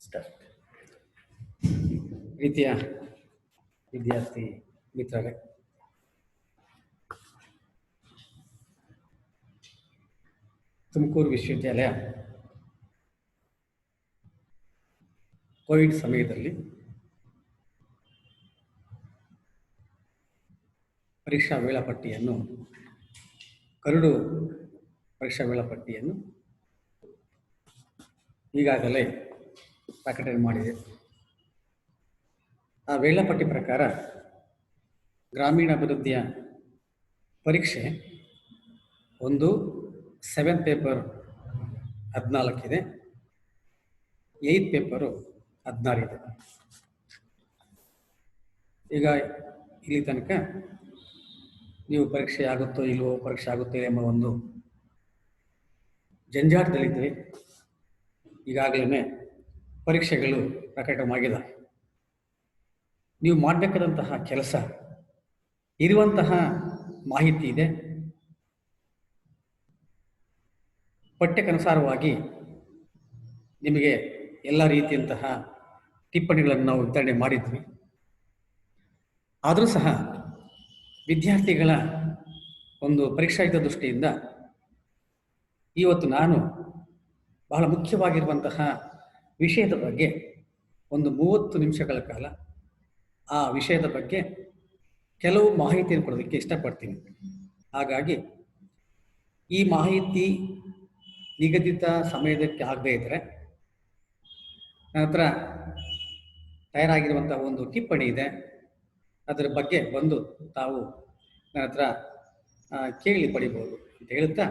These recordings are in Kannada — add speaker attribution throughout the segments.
Speaker 1: ಸ್ಟಾರ್ಟ್. ಪ್ರೀತಿಯ ವಿದ್ಯಾರ್ಥಿ ಮಿತ್ರರೇ, ತುಮಕೂರು ವಿಶ್ವವಿದ್ಯಾಲಯ ಕೋವಿಡ್ ಸಮಯದಲ್ಲಿ ಪರೀಕ್ಷಾ ವೇಳಾಪಟ್ಟಿಯನ್ನು ಕರಡು ಪರೀಕ್ಷಾ ವೇಳಾಪಟ್ಟಿಯನ್ನು ಈಗಾಗಲೇ ಪ್ರಕಟಣೆ ಮಾಡಿದೆ. ಆ ವೇಳಾಪಟ್ಟಿ ಪ್ರಕಾರ ಗ್ರಾಮೀಣಾಭಿವೃದ್ಧಿಯ ಪರೀಕ್ಷೆ ಒಂದು 7th ಪೇಪರ್ 14 ಇದೆ, 8th ಪೇಪರು 16 ಇದೆ. ಈಗ ಇಲ್ಲಿ ತನಕ ನೀವು ಪರೀಕ್ಷೆ ಆಗುತ್ತೋ ಇಲ್ವೋ, ಪರೀಕ್ಷೆ ಆಗುತ್ತೋ ಎಂಬ ಒಂದು ಜಂಜಾಟದಲ್ಲಿದ್ದರೆ ಈಗಾಗಲೇ ಪರೀಕ್ಷೆಗಳು ಪ್ರಕಟವಾಗಿವೆ. ನೀವು ಮಾಡಬೇಕಾದಂತಹ ಕೆಲಸ ಇರುವಂತಹ ಮಾಹಿತಿ ಇದೆ. ಪಠ್ಯಕ್ಕನುಸಾರವಾಗಿ ನಿಮಗೆ ಎಲ್ಲ ರೀತಿಯಂತಹ ಟಿಪ್ಪಣಿಗಳನ್ನು ನಾವು ವಿತರಣೆ ಮಾಡಿದ್ವಿ. ಆದರೂ ಸಹ ವಿದ್ಯಾರ್ಥಿಗಳ ಒಂದು ಪರೀಕ್ಷಾಯುಕ್ತ ದೃಷ್ಟಿಯಿಂದ ಇವತ್ತು ನಾನು ಬಹಳ ಮುಖ್ಯವಾಗಿರುವಂತಹ ವಿಷಯದ ಬಗ್ಗೆ ಒಂದು 30 ನಿಮಿಷಗಳ ಕಾಲ ಆ ವಿಷಯದ ಬಗ್ಗೆ ಕೆಲವು ಮಾಹಿತಿಯನ್ನು ಕೊಡೋದಕ್ಕೆ ಇಷ್ಟಪಡ್ತೀನಿ. ಹಾಗಾಗಿ ಈ ಮಾಹಿತಿ ನಿಗದಿತ ಸಮಯಕ್ಕೆ ಆಗದೇ ಇದ್ದರೆ ನನ್ನ ಹತ್ರ ತಯಾರಾಗಿರುವಂಥ ಒಂದು ಟಿಪ್ಪಣಿ ಇದೆ, ಅದರ ಬಗ್ಗೆ ಬಂದು ತಾವು ನನ್ನ ಹತ್ರ ಕೇಳಿ ಪಡಿಬೋದು ಅಂತ ಹೇಳುತ್ತಾ,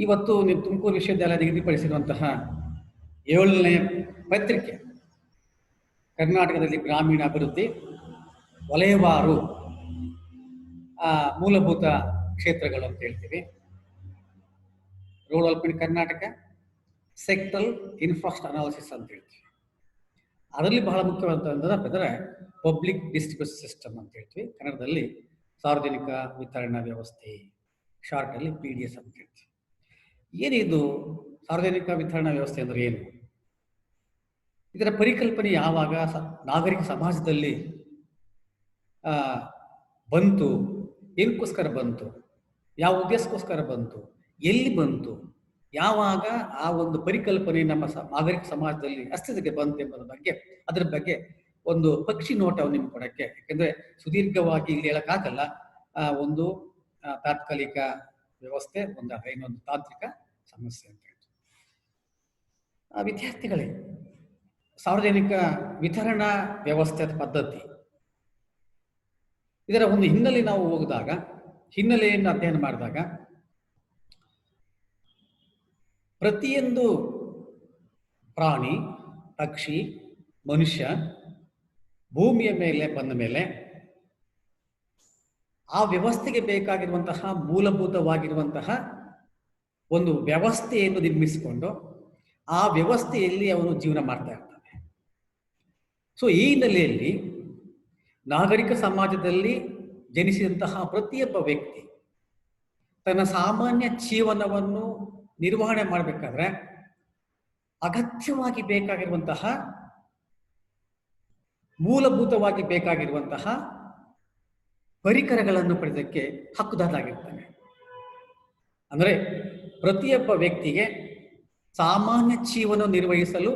Speaker 1: ಇವತ್ತು ನೀವು ತುಮಕೂರು ವಿಶ್ವವಿದ್ಯಾಲಯ ನಿಗದಿಪಡಿಸಿರುವಂತಹ 7ನೇ ಪತ್ರಿಕೆ ಕರ್ನಾಟಕದಲ್ಲಿ ಗ್ರಾಮೀಣಾಭಿವೃದ್ಧಿ ವಲಯವಾರು ಮೂಲಭೂತ ಕ್ಷೇತ್ರಗಳು ಅಂತ ಹೇಳ್ತೀವಿ. Rural development Karnataka, sectoral infrastructure analysis ಅಂತ ಹೇಳ್ತೀವಿ. ಅದರಲ್ಲಿ ಬಹಳ ಮುಖ್ಯವಾದಂದರೆ ಪಬ್ಲಿಕ್ ಡಿಸ್ಟ್ರಿಬ್ಯೂಷನ್ ಸಿಸ್ಟಮ್ ಅಂತ ಹೇಳ್ತೀವಿ, ಕನ್ನಡದಲ್ಲಿ ಸಾರ್ವಜನಿಕ ವಿತರಣಾ ವ್ಯವಸ್ಥೆ, ಶಾರ್ಟಲ್ಲಿ PDS ಅಂತ ಹೇಳ್ತೀವಿ. ಏನಿದು ಸಾರ್ವಜನಿಕ ವಿತರಣಾ ವ್ಯವಸ್ಥೆ ಅಂದರೆ ಏನು? ಇದರ ಪರಿಕಲ್ಪನೆ ಯಾವಾಗ ನಾಗರಿಕ ಸಮಾಜದಲ್ಲಿ ಬಂತು, ಏನಕ್ಕೋಸ್ಕರ ಬಂತು, ಯಾವ ಉದ್ದೇಶಕ್ಕೋಸ್ಕರ ಬಂತು, ಎಲ್ಲಿ ಬಂತು, ಯಾವಾಗ ಆ ಒಂದು ಪರಿಕಲ್ಪನೆ ನಮ್ಮ ನಾಗರಿಕ ಸಮಾಜದಲ್ಲಿ ಅಸ್ತಿತ್ವಕ್ಕೆ ಬಂತು ಎಂಬುದರ ಬಗ್ಗೆ, ಅದರ ಬಗ್ಗೆ ಒಂದು ಪಕ್ಷಿ ನೋಟವನ್ನು ನಿಮ್ಗೆ ಕೊಡೋಕ್ಕೆ, ಯಾಕೆಂದರೆ ಸುದೀರ್ಘವಾಗಿ ಇಲ್ಲಿ ಹೇಳೋಕ್ಕಾಗಲ್ಲ. ಒಂದು ತಾತ್ಕಾಲಿಕ ವ್ಯವಸ್ಥೆ, ಇನ್ನೊಂದು ತಾಂತ್ರಿಕ ಸಮಸ್ಯೆ ಅಂತ ಹೇಳ್ತೀವಿ. ವಿದ್ಯಾರ್ಥಿಗಳೇ, ಸಾರ್ವಜನಿಕ ವಿತರಣಾ ವ್ಯವಸ್ಥೆ ಪದ್ಧತಿ, ಇದರ ಒಂದು ಹಿನ್ನೆಲೆ ನಾವು ಹೋಗಿದಾಗ, ಹಿನ್ನೆಲೆಯನ್ನು ಅಧ್ಯಯನ ಮಾಡಿದಾಗ, ಪ್ರತಿಯೊಂದು ಪ್ರಾಣಿ, ಪಕ್ಷಿ, ಮನುಷ್ಯ ಭೂಮಿಯ ಮೇಲೆ ಬಂದ ಮೇಲೆ ಆ ವ್ಯವಸ್ಥೆಗೆ ಬೇಕಾಗಿರುವಂತಹ ಮೂಲಭೂತವಾಗಿರುವಂತಹ ಒಂದು ವ್ಯವಸ್ಥೆಯನ್ನು ನಿರ್ಮಿಸಿಕೊಂಡು ಆ ವ್ಯವಸ್ಥೆಯಲ್ಲಿ ಅವನು ಜೀವನ ಮಾಡ್ತಾ ಇರ್ತಾನೆ. ಸೊ ಈ ಹಿನ್ನೆಲೆಯಲ್ಲಿ ನಾಗರಿಕ ಸಮಾಜದಲ್ಲಿ ಜನಿಸಿದಂತಹ ಪ್ರತಿಯೊಬ್ಬ ವ್ಯಕ್ತಿ ತನ್ನ ಸಾಮಾನ್ಯ ಜೀವನವನ್ನು ನಿರ್ವಹಣೆ ಮಾಡಬೇಕಾದ್ರೆ ಅಗತ್ಯವಾಗಿ ಬೇಕಾಗಿರುವಂತಹ, ಮೂಲಭೂತವಾಗಿ ಬೇಕಾಗಿರುವಂತಹ ಪರಿಕರಗಳನ್ನು ಪಡೆದಕ್ಕೆ ಹಕ್ಕುದಾರರಾಗಿರ್ತಾನೆ. ಅಂದರೆ ಪ್ರತಿಯೊಬ್ಬ ವ್ಯಕ್ತಿಗೆ ಸಾಮಾನ್ಯ ಜೀವನ ನಿರ್ವಹಿಸಲು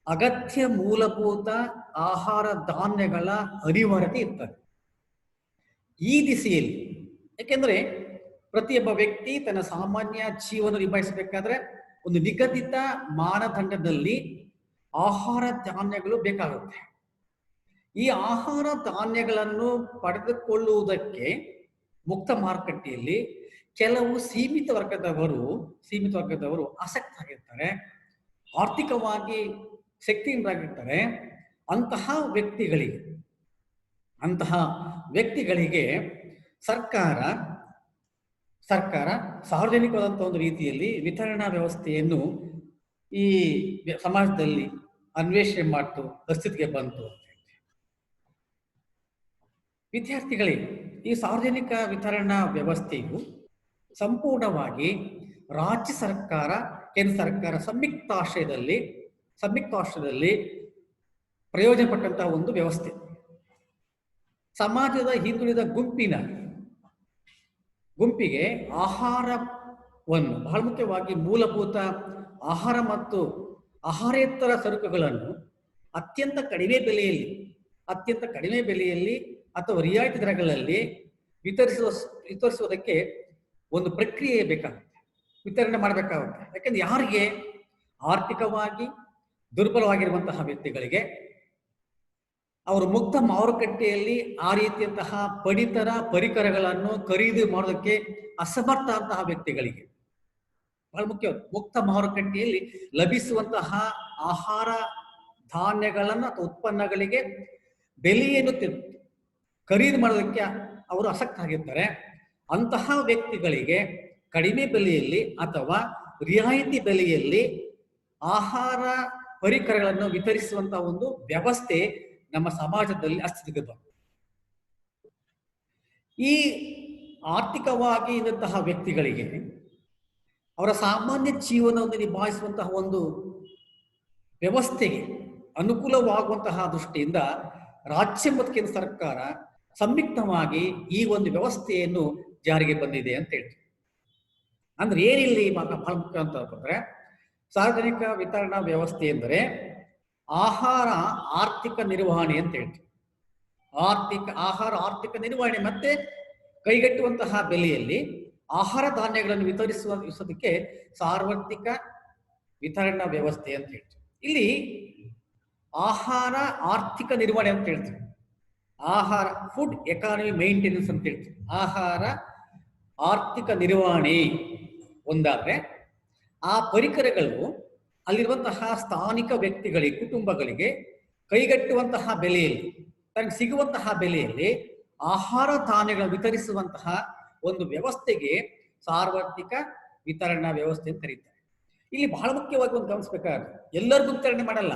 Speaker 1: ಅಗತ್ಯ ಮೂಲಭೂತ ಆಹಾರ ಧಾನ್ಯಗಳ ಅನಿವಾರ್ಯತೆ ಇರ್ತದೆ. ಈ ದಿಸೆಯಲ್ಲಿ, ಯಾಕೆಂದರೆ ಪ್ರತಿಯೊಬ್ಬ ವ್ಯಕ್ತಿ ತನ್ನ ಸಾಮಾನ್ಯ ಜೀವನ ನಿಭಾಯಿಸಬೇಕಾದ್ರೆ ಒಂದು ನಿಗದಿತ ಮಾನದಂಡದಲ್ಲಿ ಆಹಾರ ಧಾನ್ಯಗಳು ಬೇಕಾಗುತ್ತೆ. ಈ ಆಹಾರ ಧಾನ್ಯಗಳನ್ನು ಪಡೆದುಕೊಳ್ಳುವುದಕ್ಕೆ ಮುಕ್ತ ಮಾರುಕಟ್ಟೆಯಲ್ಲಿ ಕೆಲವು ಸೀಮಿತ ವರ್ಗದವರು ಆಸಕ್ತರಾಗಿರ್ತಾರೆ, ಆರ್ಥಿಕವಾಗಿ ಶಕ್ತಿಯಿಂದಾಗಿರ್ತಾರೆ. ಅಂತಹ ವ್ಯಕ್ತಿಗಳಿಗೆ ಸರ್ಕಾರ ಸಾರ್ವಜನಿಕವಾದಂಥ ಒಂದು ರೀತಿಯಲ್ಲಿ ವಿತರಣಾ ವ್ಯವಸ್ಥೆಯನ್ನು ಈ ಸಮಾಜದಲ್ಲಿ ಅನ್ವೇಷಣೆ ಮಾಡ್ತು, ಅಸ್ತಿತ್ವಕ್ಕೆ ಬಂತು ಅಂತ ಹೇಳಿ. ವಿದ್ಯಾರ್ಥಿಗಳೇ, ಈ ಸಾರ್ವಜನಿಕ ವಿತರಣಾ ವ್ಯವಸ್ಥೆಯು ಸಂಪೂರ್ಣವಾಗಿ ರಾಜ್ಯ ಸರ್ಕಾರ, ಕೇಂದ್ರ ಸರ್ಕಾರ ಸಂಯುಕ್ತಾಶ್ರಯದಲ್ಲಿ ಸಂಯುಕ್ತ ರಾಷ್ಟ್ರದಲ್ಲಿ ಪ್ರಯೋಜನ ಪಟ್ಟಂತಹ ಒಂದು ವ್ಯವಸ್ಥೆ. ಸಮಾಜದ ಹಿಂದುಳಿದ ಗುಂಪಿಗೆ ಆಹಾರವನ್ನು, ಬಹಳ ಮುಖ್ಯವಾಗಿ ಮೂಲಭೂತ ಆಹಾರ ಮತ್ತು ಆಹಾರೇತರ ಸರಕುಗಳನ್ನು ಅತ್ಯಂತ ಕಡಿಮೆ ಬೆಲೆಯಲ್ಲಿ ಅಥವಾ ರಿಯಾಯಿತಿ ದರಗಳಲ್ಲಿ ವಿತರಿಸುವುದಕ್ಕೆ ಒಂದು ಪ್ರಕ್ರಿಯೆ ಬೇಕಾಗುತ್ತೆ, ವಿತರಣೆ ಮಾಡಬೇಕಾಗುತ್ತೆ. ಯಾಕೆಂದ್ರೆ ಯಾರಿಗೆ? ಆರ್ಥಿಕವಾಗಿ ದುರ್ಬಲವಾಗಿರುವಂತಹ ವ್ಯಕ್ತಿಗಳಿಗೆ, ಅವರು ಮುಕ್ತ ಮಾರುಕಟ್ಟೆಯಲ್ಲಿ ಆ ರೀತಿಯಂತಹ ಪಡಿತರ ಪರಿಕರಗಳನ್ನು ಖರೀದಿ ಮಾಡೋದಕ್ಕೆ ಅಸಮರ್ಥ ಅಂತಹ ವ್ಯಕ್ತಿಗಳಿಗೆ, ಬಹಳ ಮುಖ್ಯ, ಮುಕ್ತ ಮಾರುಕಟ್ಟೆಯಲ್ಲಿ ಲಭಿಸುವಂತಹ ಆಹಾರ ಧಾನ್ಯಗಳನ್ನು ಅಥವಾ ಉತ್ಪನ್ನಗಳಿಗೆ ಬೆಲೆಯನ್ನು ಖರೀದಿ ಮಾಡೋದಕ್ಕೆ ಅವರು ಆಸಕ್ತ ಆಗಿರ್ತಾರೆ. ಅಂತಹ ವ್ಯಕ್ತಿಗಳಿಗೆ ಕಡಿಮೆ ಬೆಲೆಯಲ್ಲಿ ಅಥವಾ ರಿಯಾಯಿತಿ ಬೆಲೆಯಲ್ಲಿ ಆಹಾರ ಪರಿಕರಗಳನ್ನು ವಿತರಿಸುವಂತಹ ಒಂದು ವ್ಯವಸ್ಥೆ ನಮ್ಮ ಸಮಾಜದಲ್ಲಿ ಅಸ್ತಿತ್ವದ. ಈ ಆರ್ಥಿಕವಾಗಿ ಇದ್ದಂತಹ ವ್ಯಕ್ತಿಗಳಿಗೆ ಅವರ ಸಾಮಾನ್ಯ ಜೀವನವನ್ನು ನಿಭಾಯಿಸುವಂತಹ ಒಂದು ವ್ಯವಸ್ಥೆಗೆ ಅನುಕೂಲವಾಗುವಂತಹ ದೃಷ್ಟಿಯಿಂದ ರಾಜ್ಯ ಮತ್ತು ಕೇಂದ್ರ ಸರ್ಕಾರ ಸಂಯುಕ್ತವಾಗಿ ಈ ಒಂದು ವ್ಯವಸ್ಥೆಯನ್ನು ಜಾರಿಗೆ ಬಂದಿದೆ ಅಂತ ಹೇಳ್ತೀವಿ. ಅಂದ್ರೆ ಏನಿಲ್ಲ ಈ ಬಹಳ ಮುಖ್ಯ ಅಂತ ಅಂತಂದ್ರೆ, ಸಾರ್ವಜನಿಕ ವಿತರಣಾ ವ್ಯವಸ್ಥೆ ಎಂದರೆ ಆರ್ಥಿಕ ನಿರ್ವಹಣೆ ಅಂತ ಹೇಳ್ತೀವಿ. ಆರ್ಥಿಕ ನಿರ್ವಹಣೆ ಮತ್ತೆ ಕೈಗೆಟ್ಟುವಂತಹ ಬೆಲೆಯಲ್ಲಿ ಆಹಾರ ಧಾನ್ಯಗಳನ್ನು ವಿತರಿಸುವುದಕ್ಕೆ ಸಾರ್ವತ್ರಿಕ ವಿತರಣಾ ವ್ಯವಸ್ಥೆ ಅಂತ ಹೇಳ್ತೀವಿ. ಇಲ್ಲಿ ಆರ್ಥಿಕ ನಿರ್ವಹಣೆ ಅಂತ ಹೇಳ್ತೀವಿ. ಫುಡ್ ಎಕಾನಮಿ ಮೇಂಟೆನೆನ್ಸ್ ಅಂತ ಹೇಳ್ತೀವಿ. ಆರ್ಥಿಕ ನಿರ್ವಹಣೆ ಒಂದಾದ್ರೆ ಆ ಪರಿಕರಗಳು ಅಲ್ಲಿರುವಂತಹ ಸ್ಥಾನಿಕ ವ್ಯಕ್ತಿಗಳಿಗೆ, ಕುಟುಂಬಗಳಿಗೆ ಕೈಗೆಟ್ಟುವಂತಹ ಬೆಲೆಯಲ್ಲಿ, ತನಗೆ ಸಿಗುವಂತಹ ಬೆಲೆಯಲ್ಲಿ ಆಹಾರ ಧಾನ್ಯಗಳನ್ನು ವಿತರಿಸುವಂತಹ ಒಂದು ವ್ಯವಸ್ಥೆಗೆ ಸಾರ್ವತ್ರಿಕ ವಿತರಣಾ ವ್ಯವಸ್ಥೆ ಅಂತ ಕರೀತಾರೆ. ಇಲ್ಲಿ ಬಹಳ ಮುಖ್ಯವಾಗಿ ಒಂದು ಗಮನಿಸಬೇಕಾದ್ರೆ, ಎಲ್ಲರಿಗೂ ವಿತರಣೆ ಮಾಡಲ್ಲ,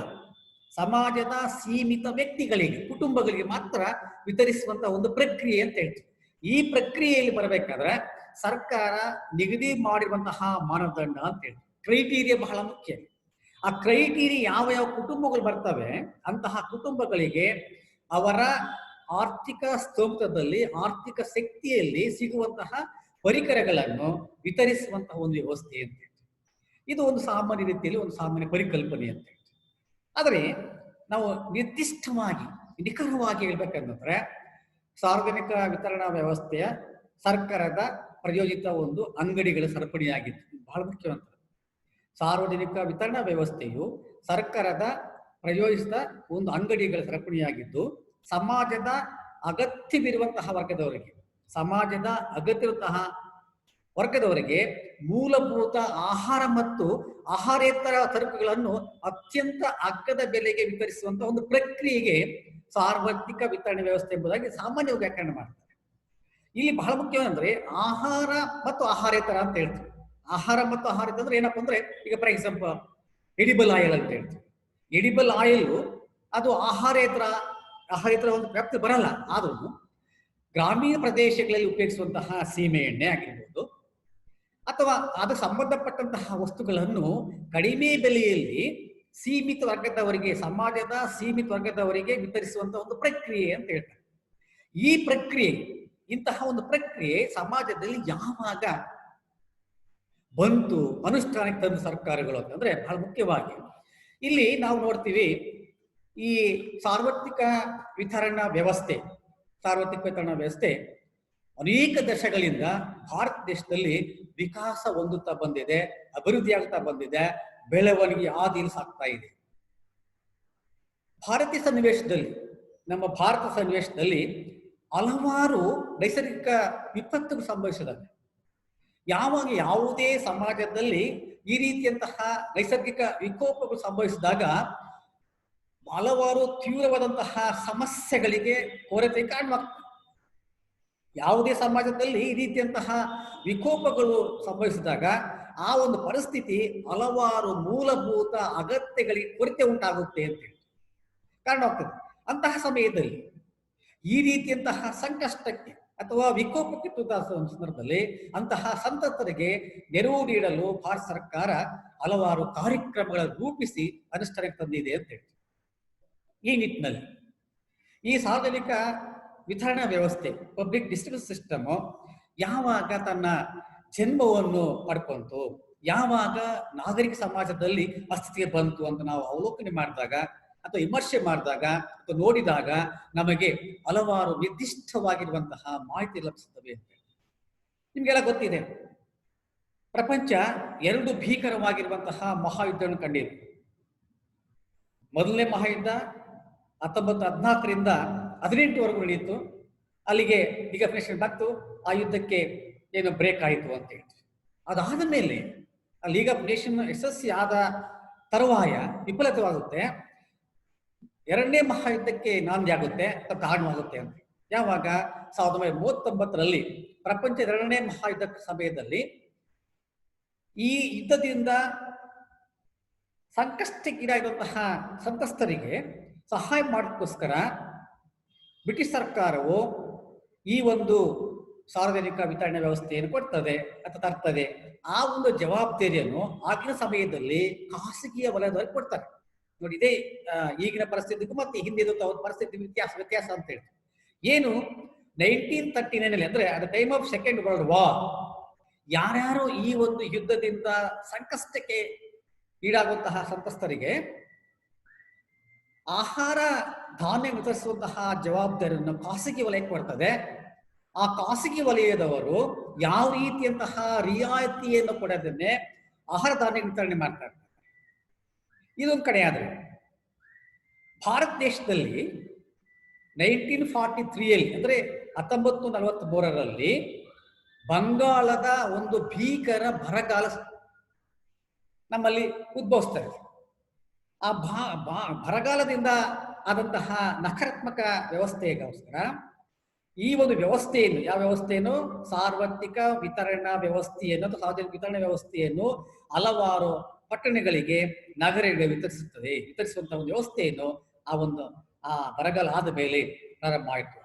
Speaker 1: ಸಮಾಜದ ಸೀಮಿತ ವ್ಯಕ್ತಿಗಳಿಗೆ, ಕುಟುಂಬಗಳಿಗೆ ಮಾತ್ರ ವಿತರಿಸುವಂತಹ ಒಂದು ಪ್ರಕ್ರಿಯೆ ಅಂತ ಹೇಳ್ತೀವಿ. ಈ ಪ್ರಕ್ರಿಯೆಯಲ್ಲಿ ಬರಬೇಕಾದ್ರೆ ಸರ್ಕಾರ ನಿಗದಿ ಮಾಡಿರುವಂತಹ ಮಾನದಂಡ ಅಂತ ಹೇಳಿ ಕ್ರೈಟೀರಿಯಾ ಬಹಳ ಮುಖ್ಯ. ಆ ಕ್ರೈಟೀರಿಯಾ ಯಾವ ಕುಟುಂಬಗಳು ಬರ್ತವೆ ಅಂತಹ ಕುಟುಂಬಗಳಿಗೆ ಅವರ ಆರ್ಥಿಕ ಸ್ತೋಮದಲ್ಲಿ, ಆರ್ಥಿಕ ಶಕ್ತಿಯಲ್ಲಿ ಸಿಗುವಂತಹ ಪರಿಕರಗಳನ್ನು ವಿತರಿಸುವಂತಹ ಒಂದು ವ್ಯವಸ್ಥೆ ಅಂತ ಹೇಳ್ತೀವಿ. ಇದು ಒಂದು ಸಾಮಾನ್ಯ ರೀತಿಯಲ್ಲಿ ಒಂದು ಸಾಮಾನ್ಯ ಪರಿಕಲ್ಪನೆ ಅಂತ ಹೇಳ್ತೀವಿ. ಆದರೆ ನಾವು ನಿರ್ದಿಷ್ಟವಾಗಿ ನಿಖರವಾಗಿ ಹೇಳ್ಬೇಕಂತಂದ್ರೆ, ಸಾರ್ವಜನಿಕ ವಿತರಣಾ ವ್ಯವಸ್ಥೆಯ ಸರ್ಕಾರದ ಪ್ರಾಯೋಜಿತ ಒಂದು ಅಂಗಡಿಗಳ ಸರಪಣಿಯಾಗಿತ್ತು. ಬಹಳ ಮುಖ್ಯವಂತ ಸಾರ್ವಜನಿಕ ವಿತರಣಾ ವ್ಯವಸ್ಥೆಯು ಸರ್ಕಾರದ ಪ್ರಾಯೋಜಿತ ಒಂದು ಅಂಗಡಿಗಳ ಸರಪಣಿಯಾಗಿದ್ದು, ಸಮಾಜದ ಅಗತ್ಯವಿರುವಂತಹ ವರ್ಗದವರಿಗೆ ಮೂಲಭೂತ ಆಹಾರ ಮತ್ತು ಆಹಾರೇತರ ಸರಕುಗಳನ್ನು ಅತ್ಯಂತ ಅಗ್ಗದ ಬೆಲೆಗೆ ವಿತರಿಸುವಂತಹ ಒಂದು ಪ್ರಕ್ರಿಯೆಗೆ ಸಾರ್ವತ್ರಿಕ ವಿತರಣೆ ವ್ಯವಸ್ಥೆ ಎಂಬುದಾಗಿ ಸಾಮಾನ್ಯವಾಗಿ ವ್ಯಾಖ್ಯಾನ ಮಾಡ್ತಾರೆ. ಇಲ್ಲಿ ಬಹಳ ಮುಖ್ಯವಂದ್ರೆ ಆಹಾರ ಮತ್ತು ಆಹಾರೇತರ ಅಂತ ಹೇಳ್ತೀವಿ. ಆಹಾರ ಮತ್ತು ಆಹಾರೇತರ ಅಂದ್ರೆ ಏನಪ್ಪಾ ಅಂದ್ರೆ, ಈಗ ಫಾರ್ ಎಕ್ಸಾಂಪಲ್ ಎಡಿಬಲ್ ಆಯಿಲ್ ಅಂತ ಹೇಳ್ತೀವಿ. ಎಡಿಬಲ್ ಆಯಿಲ್ ಅದು ಆಹಾರೇತರ ಒಂದು ವ್ಯಾಪ್ತಿ ಬರಲ್ಲ. ಆದ್ರೂ ಗ್ರಾಮೀಣ ಪ್ರದೇಶಗಳಲ್ಲಿ ಉಪಯೋಗಿಸುವಂತಹ ಸೀಮೆ ಎಣ್ಣೆ ಆಗಿರ್ಬೋದು ಅಥವಾ ಅದಕ್ಕೆ ಸಂಬಂಧಪಟ್ಟಂತಹ ವಸ್ತುಗಳನ್ನು ಕಡಿಮೆ ಬೆಲೆಯಲ್ಲಿ ಸಮಾಜದ ಸೀಮಿತ ವರ್ಗದವರಿಗೆ ವಿತರಿಸುವಂತಹ ಒಂದು ಪ್ರಕ್ರಿಯೆ ಅಂತ ಹೇಳ್ತಾರೆ. ಇಂತಹ ಒಂದು ಪ್ರಕ್ರಿಯೆ ಸಮಾಜದಲ್ಲಿ ಯಾವಾಗ ಬಂತು, ಅನುಷ್ಠಾನಕ್ಕೆ ತಂದ ಸರ್ಕಾರಗಳು ಅಂತಂದ್ರೆ ಬಹಳ ಮುಖ್ಯವಾಗಿ ಇಲ್ಲಿ ನಾವು ನೋಡ್ತೀವಿ. ಈ ಸಾರ್ವತ್ರಿಕ ವಿತರಣಾ ವ್ಯವಸ್ಥೆ ಅನೇಕ ದಶಕಗಳಿಂದ ಭಾರತ ದೇಶದಲ್ಲಿ ವಿಕಾಸ ಹೊಂದುತ್ತಾ ಬಂದಿದೆ, ಅಭಿವೃದ್ಧಿ ಆಗ್ತಾ ಬಂದಿದೆ, ಬೆಳವಣಿಗೆ ಸಾಗ್ತಾ ಇದೆ. ನಮ್ಮ ಭಾರತ ಸನ್ನಿವೇಶದಲ್ಲಿ ಹಲವಾರು ನೈಸರ್ಗಿಕ ವಿಪತ್ತುಗಳು ಸಂಭವಿಸಿದಾಗ, ಯಾವಾಗ ಯಾವುದೇ ಸಮಾಜದಲ್ಲಿ ಈ ರೀತಿಯಂತಹ ನೈಸರ್ಗಿಕ ವಿಕೋಪಗಳು ಸಂಭವಿಸಿದಾಗ ಹಲವಾರು ತೀವ್ರವಾದಂತಹ ಸಮಸ್ಯೆಗಳಿಗೆ ಕೊರತೆ ಕಾರಣವಾಗ್ತದೆ. ಯಾವುದೇ ಸಮಾಜದಲ್ಲಿ ಈ ರೀತಿಯಂತಹ ವಿಕೋಪಗಳು ಸಂಭವಿಸಿದಾಗ ಆ ಒಂದು ಪರಿಸ್ಥಿತಿ ಹಲವಾರು ಮೂಲಭೂತ ಅಗತ್ಯಗಳಿಗೆ ಕೊರತೆ ಉಂಟಾಗುತ್ತೆ ಅಂತ ಹೇಳಿ ಕಾರಣವಾಗ್ತದೆ. ಅಂತಹ ಸಮಯದಲ್ಲಿ ಈ ರೀತಿಯಂತಹ ಸಂಕಷ್ಟಕ್ಕೆ ಅಥವಾ ವಿಕೋಪಕ್ಕೆ ತುತ್ತಾದ ಸಂದರ್ಭದಲ್ಲಿ ಅಂತಹ ಸಂತ್ರಸ್ತರಿಗೆ ನೆರವು ನೀಡಲು ಭಾರತ ಸರ್ಕಾರ ಹಲವಾರು ಕಾರ್ಯಕ್ರಮಗಳ ರೂಪಿಸಿ ಅನುಷ್ಠಾನಕ್ಕೆ ತಂದಿದೆ ಅಂತ ಹೇಳ್ತೀವಿ. ಈ ನಿಟ್ಟಿನಲ್ಲಿ ಈ ಸಾರ್ವಜನಿಕ ವಿತರಣಾ ವ್ಯವಸ್ಥೆ ಪಬ್ಲಿಕ್ ಡಿಸ್ಟ್ರಿಬ್ಯೂಷನ್ ಸಿಸ್ಟಮ್ ಯಾವಾಗ ತನ್ನ ಜನ್ಮವನ್ನು ಪಡ್ಕೊಂತು, ಯಾವಾಗ ನಾಗರಿಕ ಸಮಾಜದಲ್ಲಿ ಅಸ್ತಿತ್ವಕ್ಕೆ ಬಂತು ಅಂತ ನಾವು ಅವಲೋಕನೆ ಮಾಡಿದಾಗ ಅಥವಾ ವಿಮರ್ಶೆ ಮಾಡಿದಾಗ ಅಥವಾ ನೋಡಿದಾಗ ನಮಗೆ ಹಲವಾರು ನಿರ್ದಿಷ್ಟವಾಗಿರುವಂತಹ ಮಾಹಿತಿ ಲಭಿಸುತ್ತವೆ ಅಂತ. ನಿಮ್ಗೆಲ್ಲ ಗೊತ್ತಿದೆ, ಪ್ರಪಂಚ 2 ಭೀಕರವಾಗಿರುವಂತಹ ಮಹಾಯುದ್ಧವನ್ನು ಕಂಡಿದೆ. ಮೊದಲನೇ ಮಹಾಯುದ್ಧ 1914ರಿಂದ 18ವರೆಗೂ ನಡೆಯಿತು. ಅಲ್ಲಿಗೆ ಡಿಫಿನೇಷನ್ ಬಂತು, ಆ ಯುದ್ಧಕ್ಕೆ ಏನು ಬ್ರೇಕ್ ಆಯಿತು ಅಂತ ಹೇಳ್ತೀವಿ. ಅದಾದ ಮೇಲೆ ಆ ಲೀಗ್ ಆಫ್ ನೇಷನ್ ಯಶಸ್ವಿ ಆದ ತರುವಾಯ ವಿಫಲವಾಗುತ್ತೆ, 2ನೇ ಮಹಾಯುದ್ಧಕ್ಕೆ ನಾಂದಿ ಆಗುತ್ತೆ ಅಥವಾ ಕಾರಣವಾಗುತ್ತೆ ಅಂತ. ಯಾವಾಗ 1939ರಲ್ಲಿ ಪ್ರಪಂಚದ 2ನೇ ಮಹಾಯುದ್ಧ ಸಮಯದಲ್ಲಿ ಈ ಯುದ್ಧದಿಂದ ಸಂಕಷ್ಟಕ್ಕೀಡಾಗಿರುವಂತಹ ಸಂತ್ರಸ್ತರಿಗೆ ಸಹಾಯ ಮಾಡೋಕ್ಕೋಸ್ಕರ ಬ್ರಿಟಿಷ್ ಸರ್ಕಾರವು ಈ ಒಂದು ಸಾರ್ವಜನಿಕ ವಿತರಣೆ ವ್ಯವಸ್ಥೆಯನ್ನು ಕೊಡ್ತದೆ ಅಥವಾ ತರ್ತದೆ. ಆ ಒಂದು ಜವಾಬ್ದಾರಿಯನ್ನು ಆಗಿನ ಸಮಯದಲ್ಲಿ ಖಾಸಗಿಯ ವಲಯದವರು ಕೊಡ್ತಾರೆ. ನೋಡಿ, ಇದೇ ಈಗಿನ ಪರಿಸ್ಥಿತಿಗೂ ಮತ್ತೆ ಹಿಂದಿನ ಪರಿಸ್ಥಿತಿ ವ್ಯತ್ಯಾಸ ಅಂತ ಹೇಳಿ. ಏನು 1939ನಲ್ಲಿ ಅಂದ್ರೆ at the time of second world war ಯಾರ್ಯಾರು ಈ ಒಂದು ಯುದ್ಧದಿಂದ ಸಂಕಷ್ಟಕ್ಕೆ ಈಡಾಗುವಂತಹ ಸಂತ್ರಸ್ತರಿಗೆ ಆಹಾರ ಧಾನ್ಯ ವಿತರಿಸುವಂತಹ ಜವಾಬ್ದಾರಿಯನ್ನು ಖಾಸಗಿ ವಲಯಕ್ಕೆ ಕೊಡ್ತದೆ. ಆ ಖಾಸಗಿ ವಲಯದವರು ಯಾವ ರೀತಿಯಂತಹ ರಿಯಾಯಿತಿಯನ್ನು ಕೊಡೋದನ್ನೇ ಆಹಾರ ಧಾನ್ಯ ವಿತರಣೆ ಮಾಡ್ತಾರೆ. ಇದೊಂದು ಕಡೆ. ಆದರೆ ಭಾರತ ದೇಶದಲ್ಲಿ 1943ರಲ್ಲಿ ಅಂದ್ರೆ 1943ರಲ್ಲಿ ಬಂಗಾಳದ ಒಂದು ಭೀಕರ ಬರಗಾಲ ನಮ್ಮಲ್ಲಿ ಉದ್ಭವಿಸ್ತಾರೆ. ಆ ಬರಗಾಲದಿಂದ ಆದಂತಹ ನಕಾರಾತ್ಮಕ ವ್ಯವಸ್ಥೆಗೋಸ್ಕರ ಈ ಒಂದು ವ್ಯವಸ್ಥೆಯನ್ನು, ಯಾವ ವ್ಯವಸ್ಥೆಯನ್ನು, ಸಾರ್ವತ್ರಿಕ ವಿತರಣಾ ವ್ಯವಸ್ಥೆಯನ್ನು ಅಥವಾ ಸಾರ್ವಜನಿಕ ವಿತರಣಾ ವ್ಯವಸ್ಥೆಯನ್ನು ಹಲವಾರು ಪಟ್ಟಣಗಳಿಗೆ, ನಗರಗಳಿಗೆ ವಿತರಿಸುವಂತಹ ಒಂದು ವ್ಯವಸ್ಥೆಯನ್ನು ಆ ಬರಗಾಲ ಆದ ಮೇಲೆ ಪ್ರಾರಂಭ ಆಯಿತು.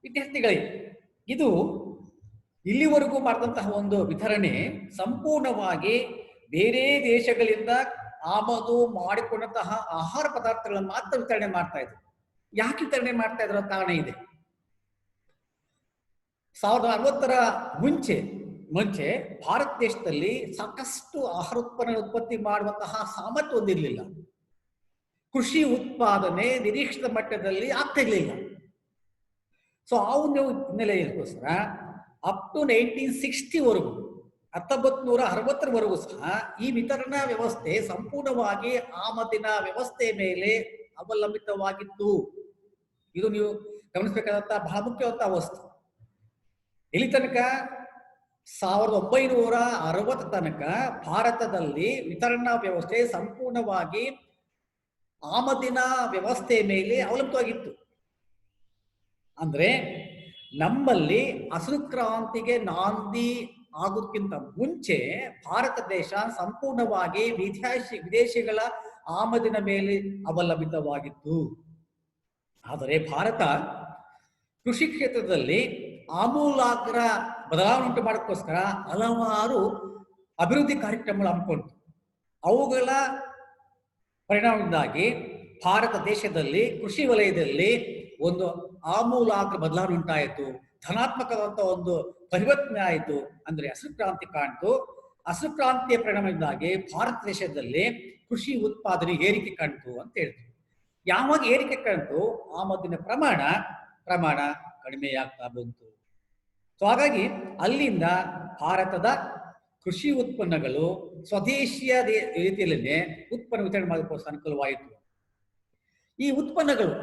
Speaker 1: ವಿದ್ಯಾರ್ಥಿಗಳಿಗೆ ಇದು ಇಲ್ಲಿವರೆಗೂ ಮಾಡಿದಂತಹ ಒಂದು ವಿತರಣೆ ಸಂಪೂರ್ಣವಾಗಿ ಬೇರೆ ದೇಶಗಳಿಂದ ಆಮದು ಮಾಡಿಕೊಂಡಂತಹ ಆಹಾರ ಪದಾರ್ಥಗಳನ್ನು ಮಾತ್ರ ವಿತರಣೆ ಮಾಡ್ತಾ ಇದ್ರು. ಯಾಕೆ ವಿತರಣೆ ಮಾಡ್ತಾ ಇದ್ರ ಕಾರಣ ಇದೆ. 1960ರ ಮುಂಚೆ ಭಾರತ ದೇಶದಲ್ಲಿ ಸಾಕಷ್ಟು ಆಹಾರ ಉತ್ಪನ್ನ ಉತ್ಪತ್ತಿ ಮಾಡುವಂತಹ ಸಾಮರ್ಥ್ಯ ಹೊಂದಿರಲಿಲ್ಲ. ಕೃಷಿ ಉತ್ಪಾದನೆ ನಿರೀಕ್ಷಿತ ಮಟ್ಟದಲ್ಲಿ ಆಗ್ತಾ ಇರಲಿಲ್ಲ. ಸೊ ಆ ಒಂದು ಹಿನ್ನೆಲೆಗೋಸ್ಕರ ಅಪ್ ಟು 1960ವರೆಗೂ 1960ರವರೆಗೂ ಸಹ ಈ ವಿತರಣಾ ವ್ಯವಸ್ಥೆ ಸಂಪೂರ್ಣವಾಗಿ ಆಮದಿನ ವ್ಯವಸ್ಥೆ ಮೇಲೆ ಅವಲಂಬಿತವಾಗಿತ್ತು. ಇದು ನೀವು ಗಮನಿಸಬೇಕಾದಂತಹ ಬಹಳ ಮುಖ್ಯವಾದಂತಹ ವಸ್ತು. ಇಲ್ಲಿ ತನಕ 1960 ತನಕ ಭಾರತದಲ್ಲಿ ವಿತರಣಾ ವ್ಯವಸ್ಥೆ ಸಂಪೂರ್ಣವಾಗಿ ಆಮದಿನ ವ್ಯವಸ್ಥೆ ಮೇಲೆ ಅವಲಂಬಿತವಾಗಿತ್ತು. ಅಂದ್ರೆ ನಮ್ಮಲ್ಲಿ ಹಸಿರು ಕ್ರಾಂತಿಗೆ ನಾಂದಿ ಆಗೋದಕ್ಕಿಂತ ಮುಂಚೆ ಭಾರತ ದೇಶ ಸಂಪೂರ್ಣವಾಗಿ ವಿದೇಶಿಗಳ ಆಮದಿನ ಮೇಲೆ ಅವಲಂಬಿತವಾಗಿತ್ತು. ಆದರೆ ಭಾರತ ಕೃಷಿ ಕ್ಷೇತ್ರದಲ್ಲಿ ಆಮೂಲಾಗ್ರ ಬದಲಾವಣೆ ಉಂಟು ಮಾಡೋಕ್ಕೋಸ್ಕರ ಹಲವಾರು ಅಭಿವೃದ್ಧಿ ಕಾರ್ಯಕ್ರಮಗಳು ಹಮ್ಮಿಕೊಂಡಿತು. ಅವುಗಳ ಪರಿಣಾಮದಿಂದಾಗಿ ಭಾರತ ದೇಶದಲ್ಲಿ ಕೃಷಿ ವಲಯದಲ್ಲಿ ಒಂದು ಆಮೂಲಾಗ್ರ ಬದಲಾವಣೆ ಉಂಟಾಯಿತು. ಧನಾತ್ಮಕವಾದಂತಹ ಒಂದು ಪರಿವರ್ತನೆ ಆಯಿತು. ಅಂದ್ರೆ ಹಸಿರು ಕ್ರಾಂತಿ ಕಾಣ್ತು. ಹಸಿರು ಕ್ರಾಂತಿಯ ಪರಿಣಾಮದಿಂದಾಗಿ ಭಾರತ ದೇಶದಲ್ಲಿ ಕೃಷಿ ಉತ್ಪಾದನೆ ಏರಿಕೆ ಕಾಣ್ತು ಅಂತ ಹೇಳ್ತೀವಿ. ಯಾವಾಗ ಏರಿಕೆ ಕಾಣ್ತು, ಆಮದಿನ ಪ್ರಮಾಣ ಕಡಿಮೆಯಾಗ್ತಾ ಬಂತು. ಸೊ ಹಾಗಾಗಿ ಅಲ್ಲಿಂದ ಭಾರತದ ಕೃಷಿ ಉತ್ಪನ್ನಗಳು ಸ್ವದೇಶೀಯ ರೀತಿಯಲ್ಲೇ ಉತ್ಪನ್ನ ವಿತರಣೆ ಮಾಡೋದಕ್ಕೋಸ್ಕರ ಅನುಕೂಲವಾಯಿತು. ಈ ಉತ್ಪನ್ನಗಳು